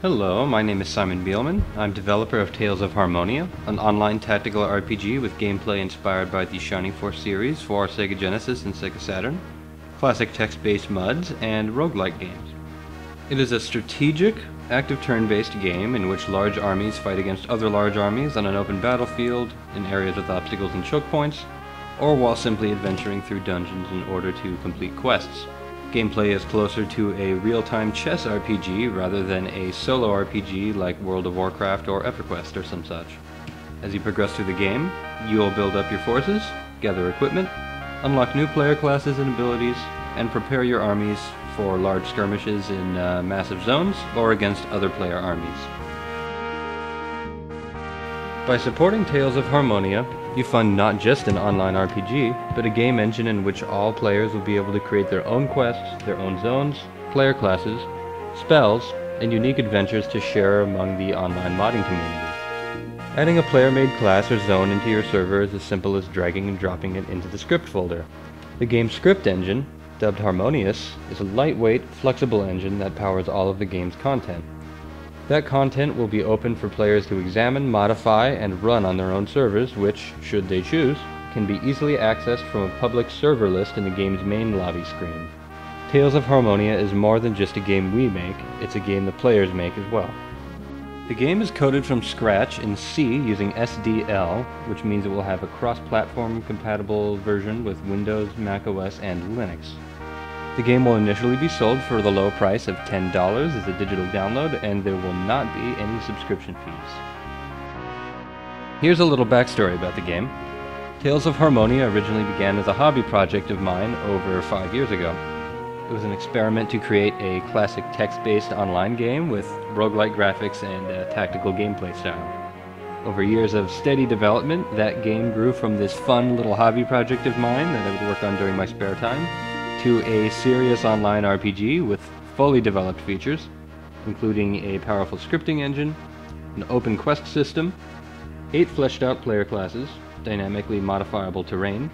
Hello, my name is Simon Bielman. I'm developer of Tales of Harmonia, an online tactical RPG with gameplay inspired by the Shining Force series for Sega Genesis and Sega Saturn, classic text-based MUDs, and roguelike games. It is a strategic, active turn-based game in which large armies fight against other large armies on an open battlefield, in areas with obstacles and choke points, or while simply adventuring through dungeons in order to complete quests. Gameplay is closer to a real-time chess RPG rather than a solo RPG like World of Warcraft or EverQuest or some such. As you progress through the game, you will build up your forces, gather equipment, unlock new player classes and abilities, and prepare your armies for large skirmishes in massive zones or against other player armies. By supporting Tales of Harmonia, you fund not just an online RPG, but a game engine in which all players will be able to create their own quests, their own zones, player classes, spells, and unique adventures to share among the online modding community. Adding a player-made class or zone into your server is as simple as dragging and dropping it into the script folder. The game's script engine, dubbed Harmonious, is a lightweight, flexible engine that powers all of the game's content. That content will be open for players to examine, modify, and run on their own servers, which, should they choose, can be easily accessed from a public server list in the game's main lobby screen. Tales of Harmonia is more than just a game we make, it's a game the players make as well. The game is coded from scratch in C using SDL, which means it will have a cross-platform compatible version with Windows, macOS, and Linux. The game will initially be sold for the low price of $10 as a digital download, and there will not be any subscription fees. Here's a little backstory about the game. Tales of Harmonia originally began as a hobby project of mine over 5 years ago. It was an experiment to create a classic text-based online game with roguelike graphics and a tactical gameplay style. Over years of steady development, that game grew from this fun little hobby project of mine that I would work on during my spare time to a serious online RPG with fully developed features, including a powerful scripting engine, an open quest system, 8 fleshed out player classes, dynamically modifiable terrain,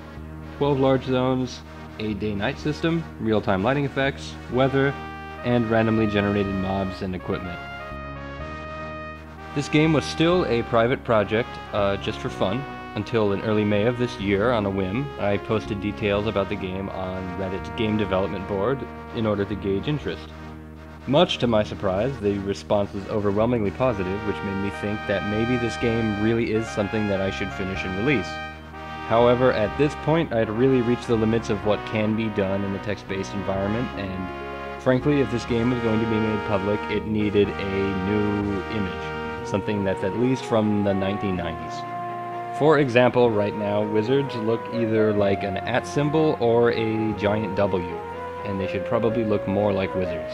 12 large zones, a day-night system, real-time lighting effects, weather, and randomly generated mobs and equipment. This game was still a private project just for fun, until in early May of this year, on a whim, I posted details about the game on Reddit's game development board in order to gauge interest. Much to my surprise, the response was overwhelmingly positive, which made me think that maybe this game really is something that I should finish and release. However, at this point, I had really reached the limits of what can be done in a text-based environment, and frankly, if this game was going to be made public, it needed a new image, something that's at least from the 1990s. For example, right now, wizards look either like an @ symbol or a giant W, and they should probably look more like wizards.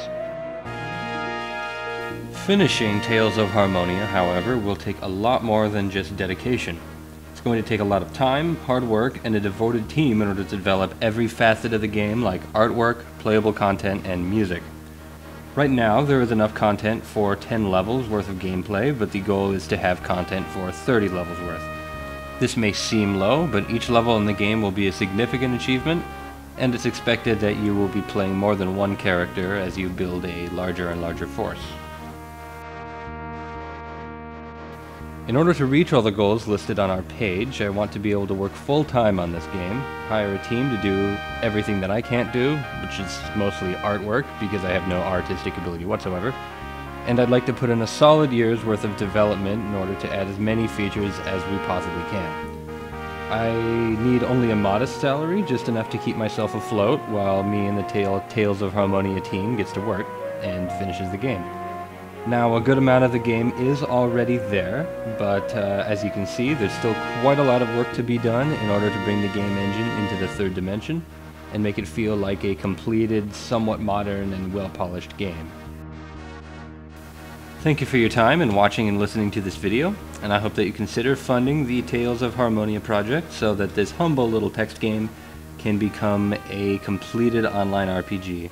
Finishing Tales of Harmonia, however, will take a lot more than just dedication. It's going to take a lot of time, hard work, and a devoted team in order to develop every facet of the game, like artwork, playable content, and music. Right now, there is enough content for 10 levels worth of gameplay, but the goal is to have content for 30 levels worth. This may seem low, but each level in the game will be a significant achievement, and it's expected that you will be playing more than one character as you build a larger and larger force. In order to reach all the goals listed on our page, I want to be able to work full-time on this game, hire a team to do everything that I can't do, which is mostly artwork because I have no artistic ability whatsoever, and I'd like to put in a solid year's worth of development in order to add as many features as we possibly can. I need only a modest salary, just enough to keep myself afloat, while me and the Tales of Harmonia team gets to work and finishes the game. Now, a good amount of the game is already there, but as you can see, there's still quite a lot of work to be done in order to bring the game engine into the third dimension and make it feel like a completed, somewhat modern and well-polished game. Thank you for your time in watching and listening to this video, and I hope that you consider funding the Tales of Harmonia project so that this humble little text game can become a completed online RPG.